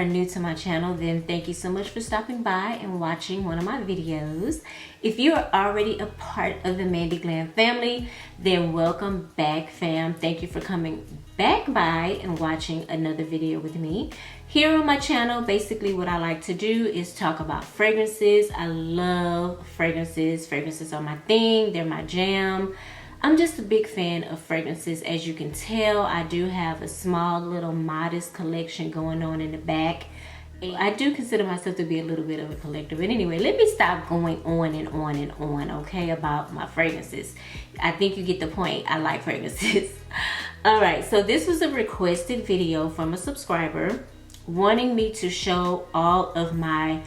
are new to my channel, then thank you so much for stopping by and watching one of my videos. If you are already a part of the Mandy Glam family, then welcome back, fam. Thank you for coming back by and watching another video with me. Here on my channel, basically what I like to do is talk about fragrances. I love fragrances. Fragrances are my thing. They're my jam. I'm just a big fan of fragrances. As you can tell, I do have a small little modest collection going on in the back. I do consider myself to be a little bit of a collector. But anyway, let me stop going on and on and on, okay, about my fragrances. I think you get the point. I like fragrances. All right, so this was a requested video from a subscriber wanting me to show all of my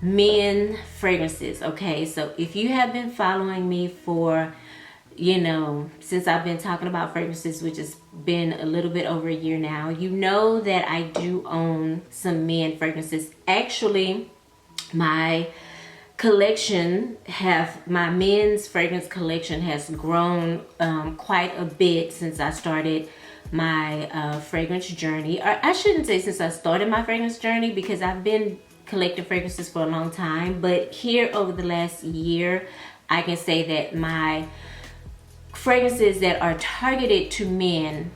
men fragrances, okay? So if you have been following me for, you know, since I've been talking about fragrances, which has been a little bit over a year now, you know that I do own some men fragrances. Actually, my men's fragrance collection has grown quite a bit since I started my fragrance journey. Or I shouldn't say since I started my fragrance journey, because I've been collecting fragrances for a long time, but here over the last year, I can say that my fragrances that are targeted to men,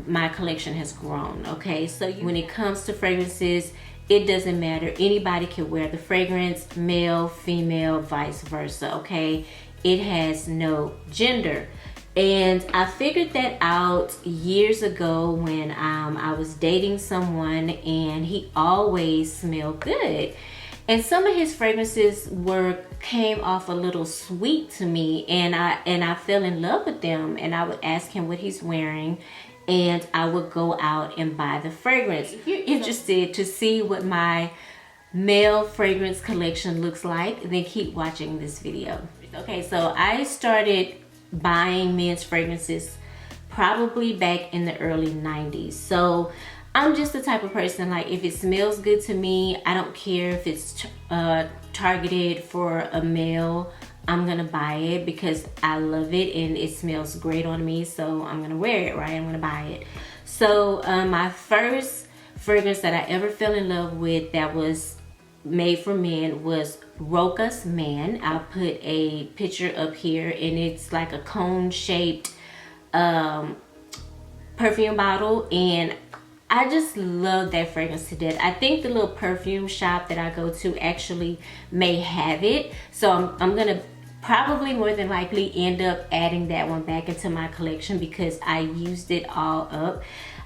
my collection has grown, okay? So when it comes to fragrances, it doesn't matter. Anybody can wear the fragrance, male, female, vice versa, okay? It has no gender. And I figured that out years ago when I was dating someone, and he always smelled good. And some of his fragrances came off a little sweet to me, and I fell in love with them. And I would ask him what he's wearing, and I would go out and buy the fragrance. If you're interested to see what my male fragrance collection looks like, then keep watching this video. Okay, so I started buying men's fragrances probably back in the early 90s. So I'm just the type of person, like, if it smells good to me, I don't care if it's targeted for a male, I'm gonna buy it because I love it and it smells great on me, so I'm gonna wear it, right? I'm gonna buy it. So my first fragrance that I ever fell in love with that was made for men was Roca's Man. I'll put a picture up here, and it's like a cone shaped perfume bottle, and I just love that fragrance to death. I think the little perfume shop that I go to actually may have it, so I'm gonna probably more than likely end up adding that one back into my collection because I used it all up.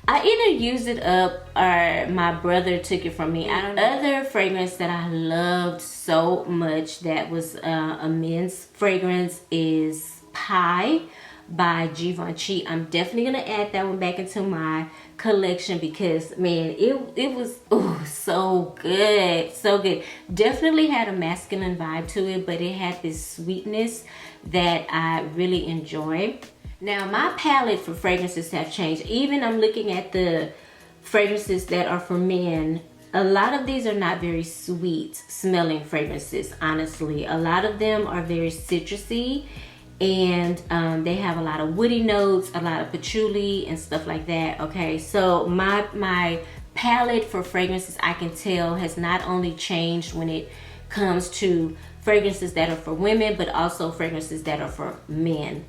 I either used it up or my brother took it from me. I don't know. Other fragrance that I loved so much that was a men's fragrance is Pie by Givenchy. I'm definitely gonna add that one back into my collection because, man, it was so good, so good. Definitely had a masculine vibe to it, but it had this sweetness that I really enjoy. Now my palette for fragrances have changed. Even I'm looking at the fragrances that are for men. A lot of these are not very sweet smelling fragrances, honestly. A lot of them are very citrusy, and they have a lot of woody notes, a lot of patchouli and stuff like that, okay? So my palette for fragrances, I can tell, has not only changed when it comes to fragrances that are for women, but also fragrances that are for men.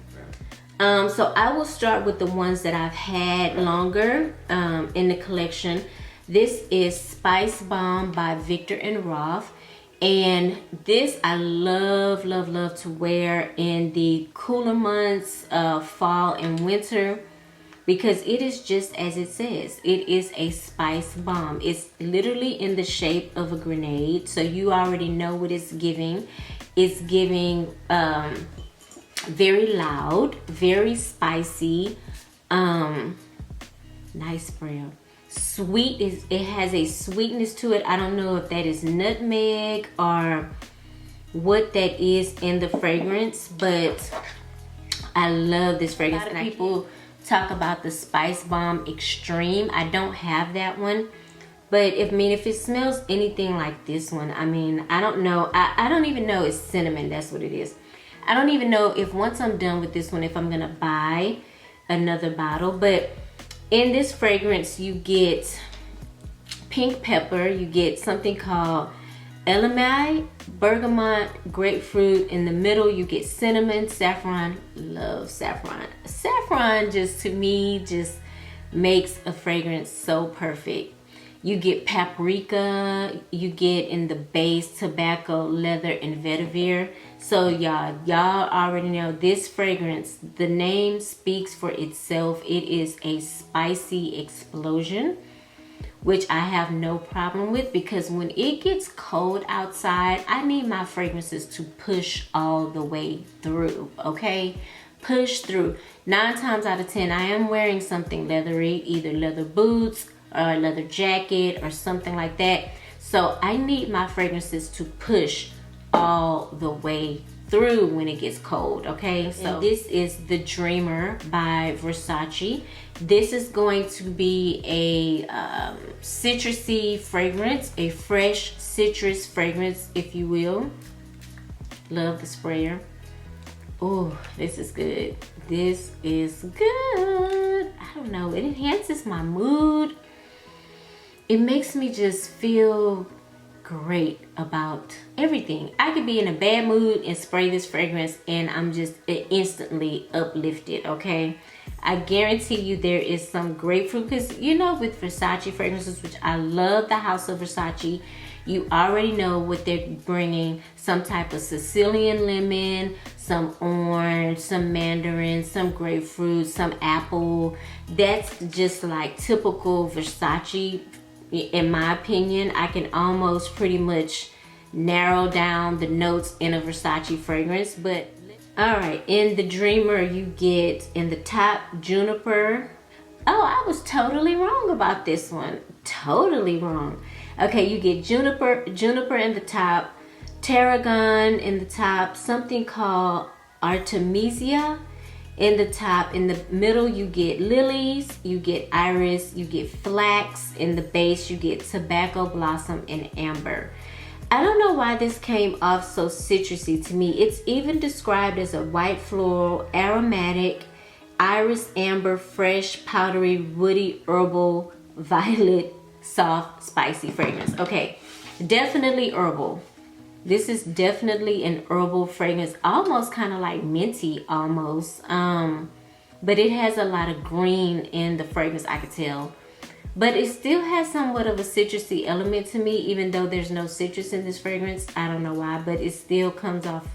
So I will start with the ones that I've had longer in the collection. This is Spicebomb by Viktor and Rolf. And this I love, love, love to wear in the cooler months of fall and winter because it is just as it says. It is a spice bomb. It's literally in the shape of a grenade, so you already know what it's giving. It's giving very loud, very spicy, nice smell. Sweet, it has a sweetness to it. I don't know if that is nutmeg or what that is in the fragrance, but I love this fragrance. A lot of people talk about the Spicebomb Extreme. I don't have that one, but if it smells anything like this one, I mean, I don't know. I don't even know it's cinnamon. That's what it is. I don't even know if once I'm done with this one, if I'm gonna buy another bottle. But in this fragrance, you get pink pepper. You get something called elemi, bergamot, grapefruit. In the middle, you get cinnamon, saffron. Love saffron. Saffron just, to me, just makes a fragrance so perfect. You get paprika. You get in the base tobacco, leather, and vetiver. So y'all already know this fragrance. The name speaks for itself. It is a spicy explosion, which I have no problem with, because when it gets cold outside, I need my fragrances to push all the way through, okay? Push through. 9 times out of 10, I am wearing something leathery, either leather boots or a leather jacket or something like that. So I need my fragrances to push all the way through when it gets cold, okay? So this is the Dreamer by Versace. This is going to be a citrusy fragrance, a fresh citrus fragrance, if you will. Love the sprayer. Oh, this is good. This is good. I don't know, it enhances my mood. It makes me just feel great about everything. I could be in a bad mood and spray this fragrance and I'm just instantly uplifted, okay? I guarantee you there is some grapefruit, because you know, with Versace fragrances, which I love the house of Versace, you already know what they're bringing. Some type of Sicilian lemon, some orange, some mandarin, some grapefruit, some apple. That's just like typical Versace. In my opinion, I can almost pretty much narrow down the notes in a Versace fragrance. But all right, in the Dreamer, you get in the top juniper. Oh, I was totally wrong about this one. Totally wrong. Okay, you get juniper in the top, tarragon in the top, something called artemisia in the top. In the middle, you get lilies, you get iris, you get flax. In the base, you get tobacco blossom and amber. I don't know why this came off so citrusy to me. It's even described as a white floral, aromatic, iris, amber, fresh, powdery, woody, herbal, violet, soft, spicy fragrance. Okay, definitely herbal. This is definitely an herbal fragrance, almost kind of like minty almost. But it has a lot of green in the fragrance, I could tell. But it still has somewhat of a citrusy element to me, even though there's no citrus in this fragrance. I don't know why, but it still comes off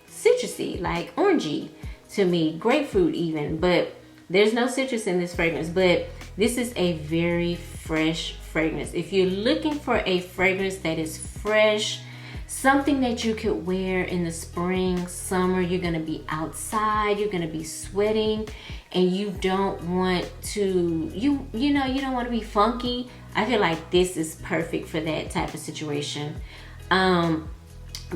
citrusy, like orangey to me, grapefruit even. But there's no citrus in this fragrance. But this is a very fresh fragrance. If you're looking for a fragrance that is fresh, something that you could wear in the spring, summer, you're gonna be outside, you're gonna be sweating, and you don't want to, you don't want to be funky. I feel like this is perfect for that type of situation.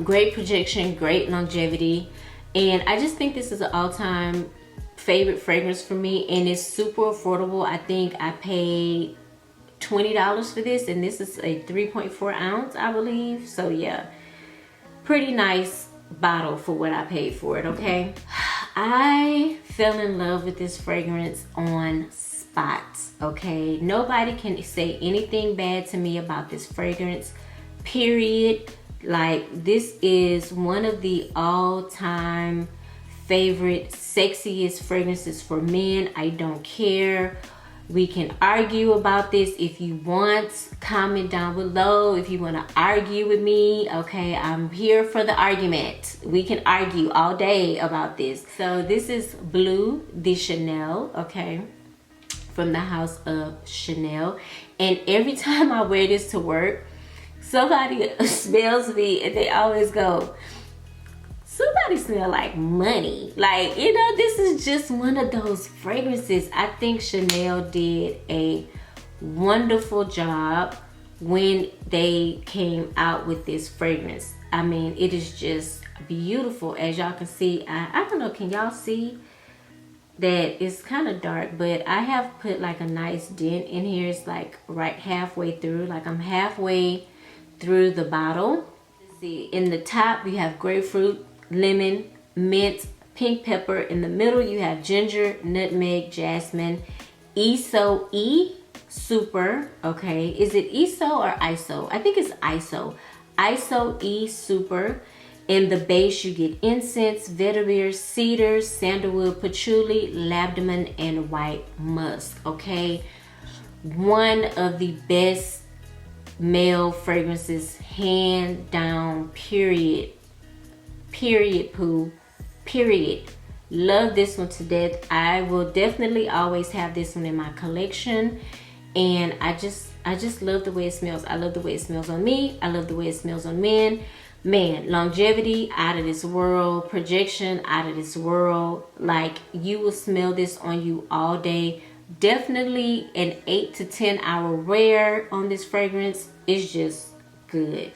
Great projection, great longevity, and I just think this is an all-time favorite fragrance for me, and it's super affordable. I think I paid $20 for this, and this is a 3.4 ounce, I believe. So yeah, pretty nice bottle for what I paid for it, okay? I fell in love with this fragrance on spot, okay? Nobody can say anything bad to me about this fragrance, period. Like, this is one of the all-time favorite, sexiest fragrances for men. I don't care. We can argue about this if you want. Comment down below if you want to argue with me, okay? I'm here for the argument. We can argue all day about this. So this is Bleu de Chanel, okay? From the house of Chanel. And every time I wear this to work, somebody smells me and they always go, somebody smell like money. Like, you know, this is just one of those fragrances. I think Chanel did a wonderful job when they came out with this fragrance. I mean, it is just beautiful. As y'all can see, I don't know, can y'all see that it's kind of dark, but I have put like a nice dent in here. It's like right halfway through, like I'm halfway through the bottle. See, in the top you have grapefruit, lemon, mint, pink pepper. In the middle you have ginger, nutmeg, jasmine, Super, okay? Is it ISO or ISO? I think it's ISO. ISO E Super. In the base, you get incense, vetiver, cedar, sandalwood, patchouli, lavender, and white musk, okay? One of the best male fragrances, hand down, period. Period, poo. Period. Love this one to death. I will definitely always have this one in my collection. And I just love the way it smells. I love the way it smells on me. I love the way it smells on men. Man, longevity out of this world, projection out of this world. Like, you will smell this on you all day. Definitely an 8 to 10 hour wear on this fragrance is just good.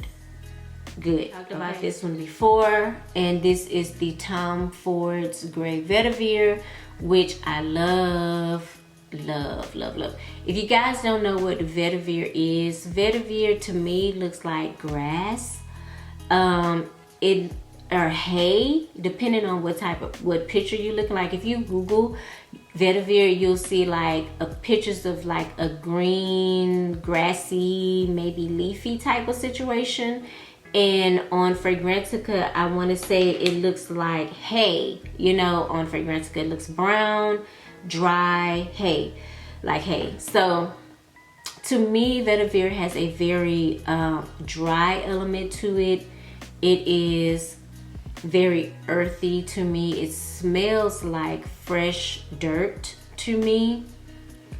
Good. Talked about this one before, and this is the Tom Ford's Gray Vetiver, which I love. If you guys don't know what vetiver is, vetiver to me looks like grass, or hay, depending on what picture you look like. If you Google vetiver, you'll see like pictures of like a green, grassy, maybe leafy type of situation. And on Fragrantica, I want to say it looks like hay. You know, on Fragrantica it looks brown, dry, hay, like hay. So to me, vetiver has a very dry element to it. It is very earthy to me. It smells like fresh dirt to me.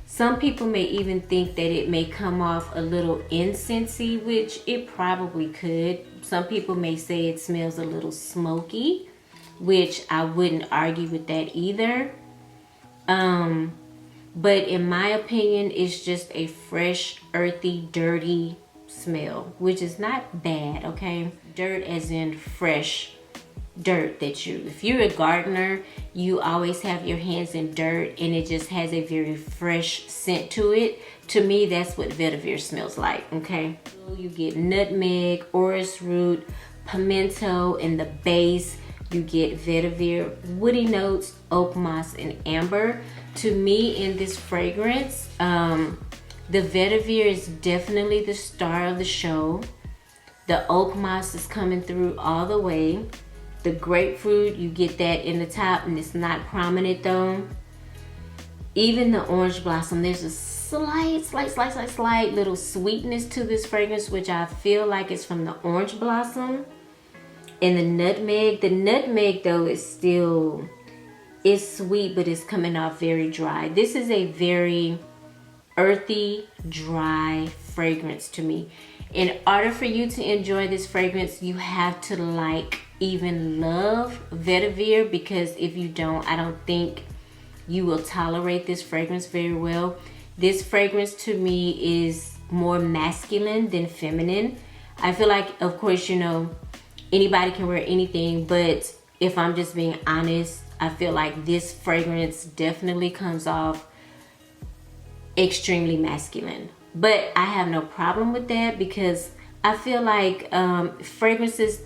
Some people may even think that it may come off a little incensey, which it probably could. Some people may say it smells a little smoky, which I wouldn't argue with that either. But in my opinion, it's just a fresh, earthy, dirty smell, which is not bad, okay? Dirt as in fresh dirt that if you're a gardener, you always have your hands in dirt and it just has a very fresh scent to it. To me, that's what vetiver smells like, okay? You get nutmeg, orris root, pimento in the base. You get vetiver, woody notes, oak moss, and amber. To me, in this fragrance, the vetiver is definitely the star of the show. The oak moss is coming through all the way. The grapefruit, you get that in the top, and it's not prominent though. Even the orange blossom, there's a slight little sweetness to this fragrance, which I feel like it's from the orange blossom. And the nutmeg though is still, it's sweet, but it's coming off very dry. This is a very earthy, dry fragrance to me. In order for you to enjoy this fragrance, you have to even love vetiver, because if you don't, I don't think you will tolerate this fragrance very well. This fragrance to me is more masculine than feminine. I feel like, of course, you know, anybody can wear anything, but if I'm just being honest, I feel like this fragrance definitely comes off extremely masculine. But I have no problem with that, because I feel like fragrances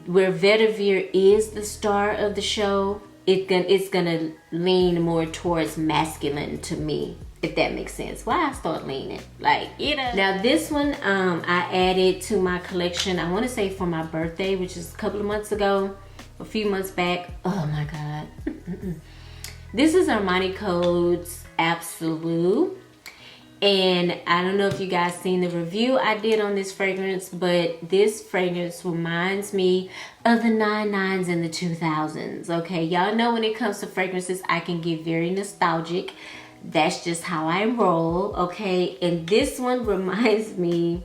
where vetiver is the star of the show, it's gonna lean more towards masculine to me, if that makes sense. Why I start leaning, like, you know. Now this one I added to my collection, I want to say for my birthday, which is a couple of months ago, a few months back. Oh my god. This is Armani Code's Absolu. And I don't know if you guys seen the review I did on this fragrance, but this fragrance reminds me of the 99s and the 2000s, okay? Y'all know when it comes to fragrances, I can get very nostalgic. That's just how I roll, okay? And this one reminds me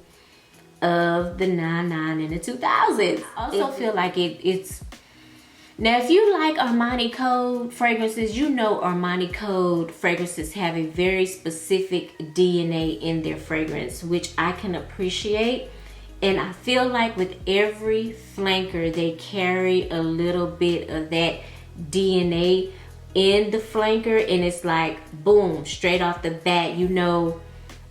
of the 99 and the 2000s. I also feel like it's... Now, if you like Armani Code fragrances, you know Armani Code fragrances have a very specific DNA in their fragrance, which I can appreciate. And I feel like with every flanker, they carry a little bit of that DNA in the flanker. And it's like, boom, straight off the bat, you know,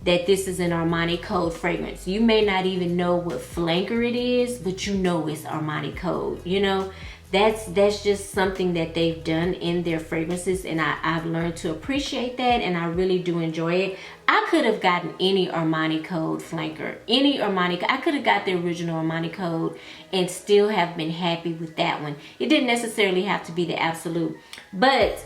that this is an Armani Code fragrance. You may not even know what flanker it is, but you know it's Armani Code. You know, that's just something that they've done in their fragrances, and I've learned to appreciate that, and I really do enjoy it. I could have gotten any Armani Code flanker, I could have got the original Armani Code and still have been happy with that one. It didn't necessarily have to be the Absolu, but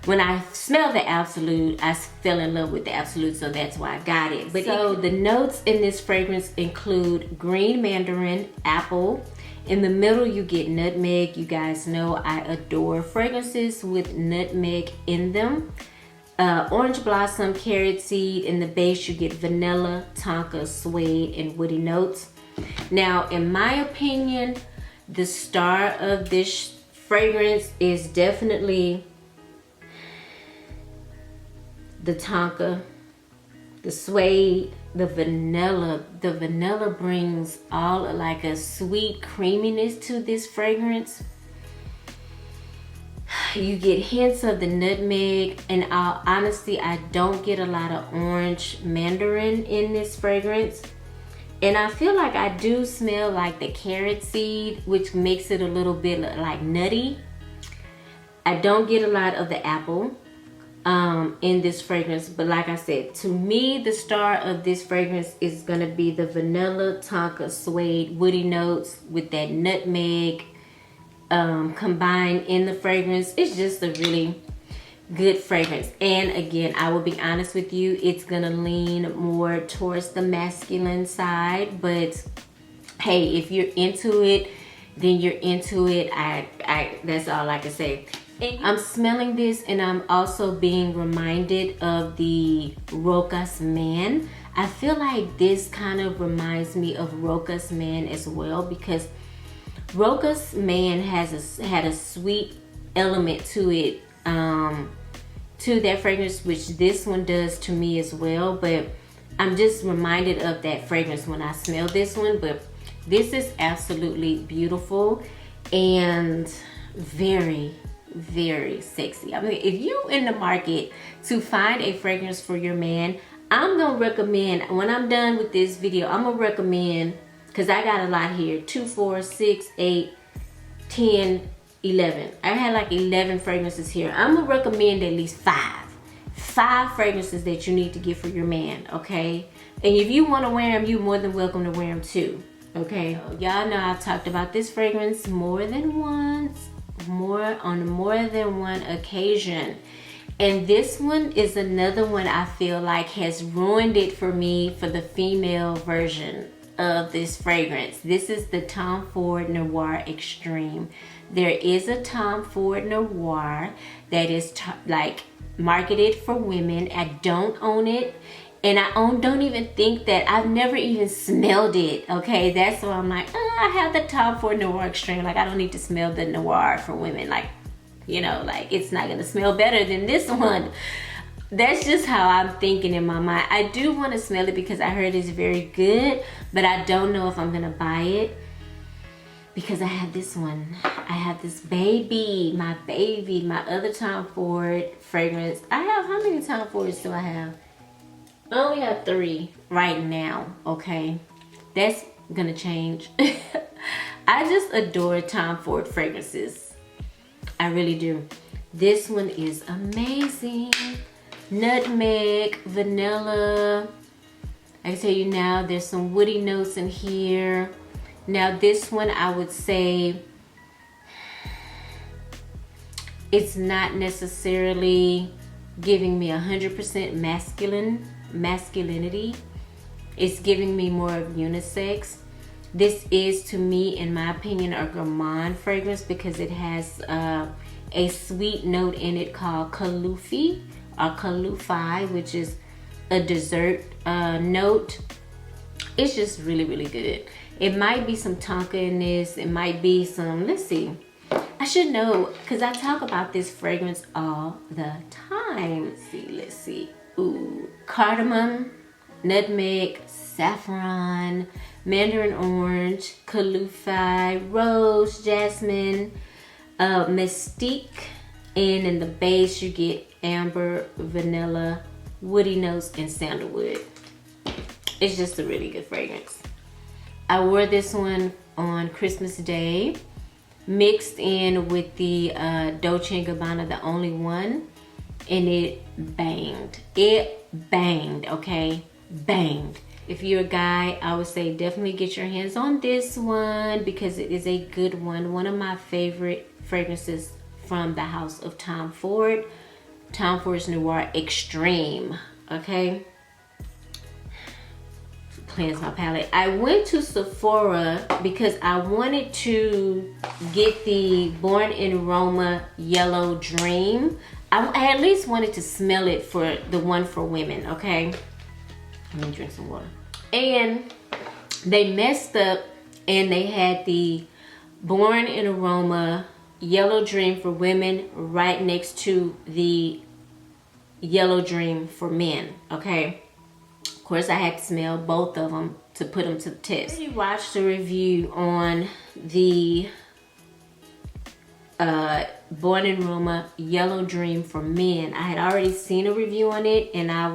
when I smelled the Absolute, I fell in love with the Absolute, so that's why I got it. But so the notes in this fragrance include green mandarin, apple. In the middle, you get nutmeg. You guys know I adore fragrances with nutmeg in them. Orange blossom, carrot seed. In the base, you get vanilla, tonka, suede, and woody notes. Now, in my opinion, the star of this fragrance is definitely the tonka, the suede, the vanilla. The vanilla brings all like a sweet creaminess to this fragrance. You get hints of the nutmeg, and honestly, I don't get a lot of orange mandarin in this fragrance. And I feel like I do smell like the carrot seed, which makes it a little bit like nutty. I don't get a lot of the apple in this fragrance, but like I said, to me the star of this fragrance is gonna be the vanilla, tonka, suede, woody notes with that nutmeg combined in the fragrance. It's just a really good fragrance. And again, I will be honest with you, it's gonna lean more towards the masculine side, but hey, if you're into it, then you're into it. I that's all I can say. I'm smelling this, and I'm also being reminded of the Rocas Man. I feel like this kind of reminds me of Rocas Man as well, because Rocas Man had a sweet element to it, to that fragrance, which this one does to me as well. But I'm just reminded of that fragrance when I smell this one. But this is absolutely beautiful and very, very sexy. I mean, if you in the market to find a fragrance for your man, I'm gonna recommend, when I'm done with this video, I'm gonna recommend, because I got a lot here, 2, 4, 6, 8, 10, 11. I had like 11 fragrances here. I'm gonna recommend at least 5 fragrances that you need to get for your man, okay? And if you want to wear them, you're more than welcome to wear them too, okay? Y'all know I've talked about this fragrance more than once, on more than one occasion, and this one is another one I feel like has ruined it for me for the female version of this fragrance. This is the Tom Ford Noir Extreme. There is a Tom Ford Noir that is like marketed for women. I don't own it, and I don't even think that, I've never even smelled it, okay? That's why I'm like, I have the Tom Ford Noir Extreme. Like, I don't need to smell the Noir for women. Like, you know, like, it's not gonna smell better than this one. That's just how I'm thinking in my mind. I do want to smell it because I heard it's very good, but I don't know if I'm gonna buy it because I have this one. I have this baby, my other Tom Ford fragrance. I have, how many Tom Fords do I have? I only have 3 right now, okay? That's gonna change. I just adore Tom Ford fragrances. I really do. This one is amazing. Nutmeg, vanilla. I can tell you now, there's some woody notes in here. Now this one, I would say it's not necessarily giving me 100% masculinity. It's giving me more of unisex. This is, to me, in my opinion, a gourmand fragrance because it has a sweet note in it called kalufi or kalufi, which is a dessert note. It's just really, really good. It might be some tonka in this. It might be some, let's see. I should know because I talk about this fragrance all the time. Let's see. Ooh, cardamom, nutmeg, saffron, mandarin orange, kalufi, rose, jasmine, mystique, and in the base you get amber, vanilla, woody notes, and sandalwood. It's just a really good fragrance. I wore this one on Christmas Day, mixed in with the Dolce & Gabbana, the Only One, and it banged. It banged, okay? Banged. If you're a guy, I would say definitely get your hands on this one because it is a good one. One of my favorite fragrances from the house of Tom Ford. Tom Ford's Noir Extreme, okay? Cleanse my palette. I went to Sephora because I wanted to get the Born in Roma Yellow Dream. I at least wanted to smell it for the one for women, okay? Let me drink some water. And they messed up and they had the Born in Aroma Yellow Dream for women right next to the Yellow Dream for men, okay? Of course, I had to smell both of them to put them to the test. I already watched a review on the Born in Roma Yellow Dream for men. I had already seen a review on it and I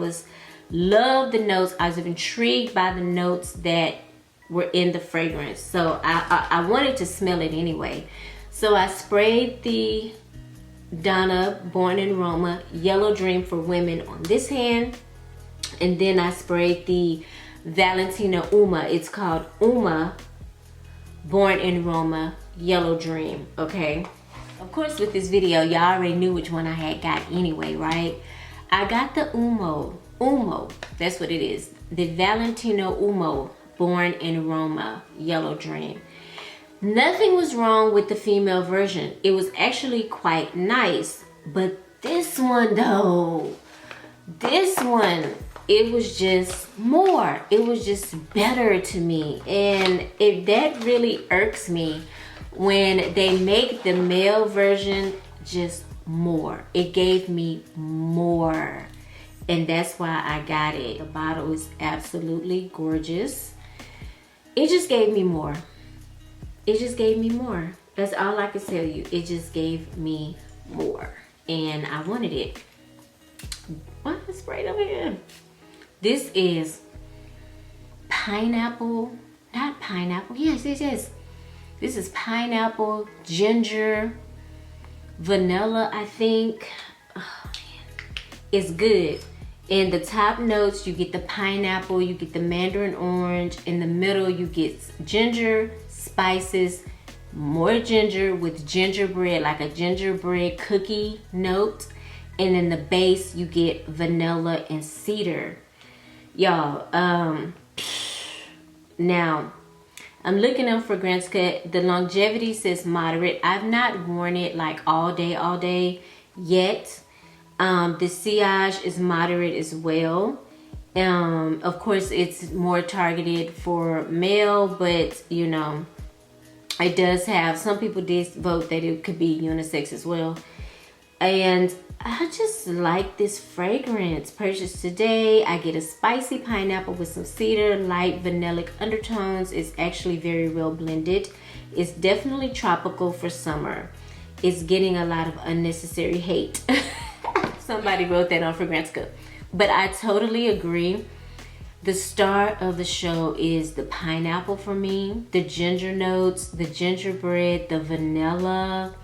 loved the notes. I was intrigued by the notes that were in the fragrance. So I wanted to smell it anyway. So I sprayed the Donna Born in Roma Yellow Dream for women on this hand. And then I sprayed the Valentino Uomo. It's called Uomo Born in Roma Yellow Dream, okay? Of course, with this video, y'all already knew which one I had got anyway, right? I got the Uomo, that's what it is. The Valentino Uomo Born in Roma Yellow Dream. Nothing was wrong with the female version. It was actually quite nice. But this one though, this one, it was just more. It was just better to me. And that really irks me when they make the male version just more. It gave me more. And that's why I got it. The bottle is absolutely gorgeous. It just gave me more. It just gave me more. That's all I can tell you. It just gave me more. And I wanted it. What is sprayed over here? This is pineapple. Not pineapple. Yes. This is pineapple, ginger, vanilla, I think. Oh, man. It's good. In the top notes, you get the pineapple, you get the mandarin orange. In the middle, you get ginger, spices, more ginger with gingerbread, like a gingerbread cookie note. And in the base, you get vanilla and cedar. Y'all, now, I'm looking up for Fragrance Cut. The longevity says moderate. I've not worn it like all day yet. The sillage is moderate as well. Of course, it's more targeted for male, but you know, it does have, some people did vote that it could be unisex as well. And I just like this fragrance. Purchased today. I get a spicy pineapple with some cedar, light vanillic undertones. It's actually very well blended. It's definitely tropical for summer. It's getting a lot of unnecessary hate. Somebody wrote that on Fragrance Cut. But I totally agree. The star of the show is the pineapple for me. The ginger notes, the gingerbread, the vanilla.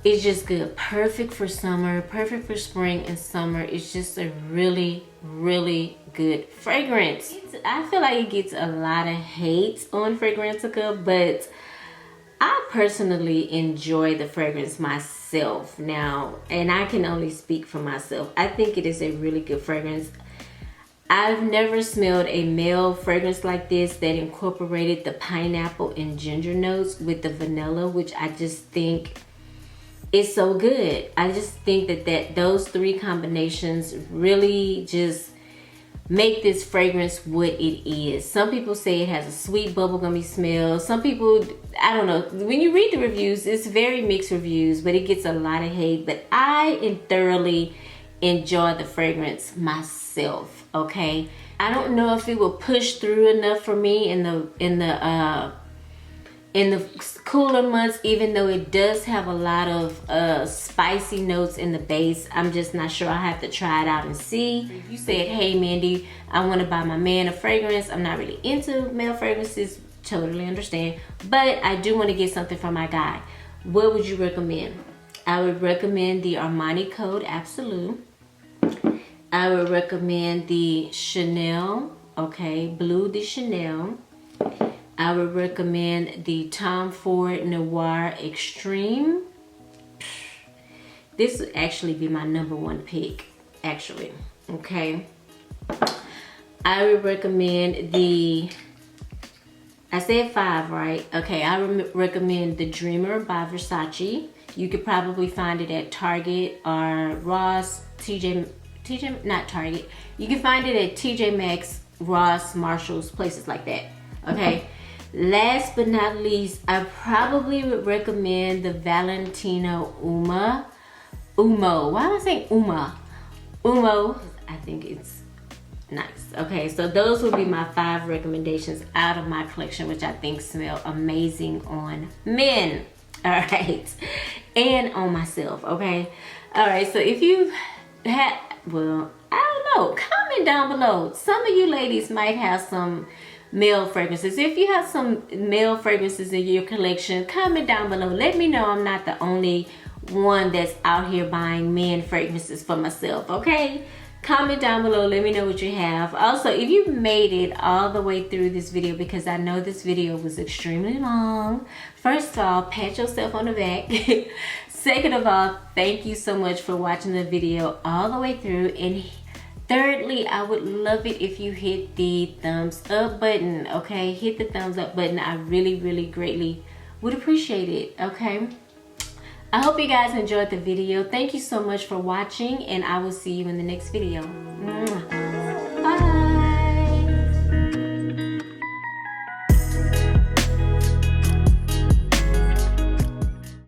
It's just good. Perfect for summer, perfect for spring and summer. It's just a really, really good fragrance. I feel like it gets a lot of hate on Fragrantica, but I personally enjoy the fragrance myself now, and I can only speak for myself. I think it is a really good fragrance. I've never smelled a male fragrance like this that incorporated the pineapple and ginger notes with the vanilla, which I just think is so good. I just think that those three combinations really just make this fragrance what it is. Some people say it has a sweet bubblegummy smell. Some people, I don't know. When you read the reviews, it's very mixed reviews, but it gets a lot of hate. But I thoroughly enjoy the fragrance myself, okay? I don't know if it will push through enough for me in the in the cooler months, even though it does have a lot of spicy notes in the base, I'm just not sure. I have to try it out and see. If you said, hey Mandy, I want to buy my man a fragrance, I'm not really into male fragrances, totally understand, but I do want to get something for my guy. What would you recommend? I would recommend the Armani Code Absolu. I would recommend the Chanel, okay, Bleu de Chanel. I would recommend the Tom Ford Noir Extreme. This would actually be my #1 pick, actually, okay. I would recommend the, I said 5, right? Okay, I recommend the Dreamer by Versace. You could probably find it at Target or Ross, not Target. You can find it at TJ Maxx, Ross, Marshalls, places like that, okay. Last but not least, I probably would recommend the Valentino Uomo. Why am I saying Uomo? I think it's nice. Okay, so those will be my 5 recommendations out of my collection, which I think smell amazing on men. All right, and on myself. Okay, all right. So if you had, well, I don't know. Comment down below. Some of you ladies might have some male fragrances. If you have some male fragrances in your collection, comment down below. Let me know I'm not the only one that's out here buying men fragrances for myself, okay? Comment down below, let me know what you have. Also, if you made it all the way through this video, because I know this video was extremely long, first of all, pat yourself on the back. Second of all, thank you so much for watching the video all the way through. And thirdly, I would love it if you hit the thumbs up button, okay? Hit the thumbs up button. I really, really greatly would appreciate it, okay? I hope you guys enjoyed the video. Thank you so much for watching, and I will see you in the next video. Mwah.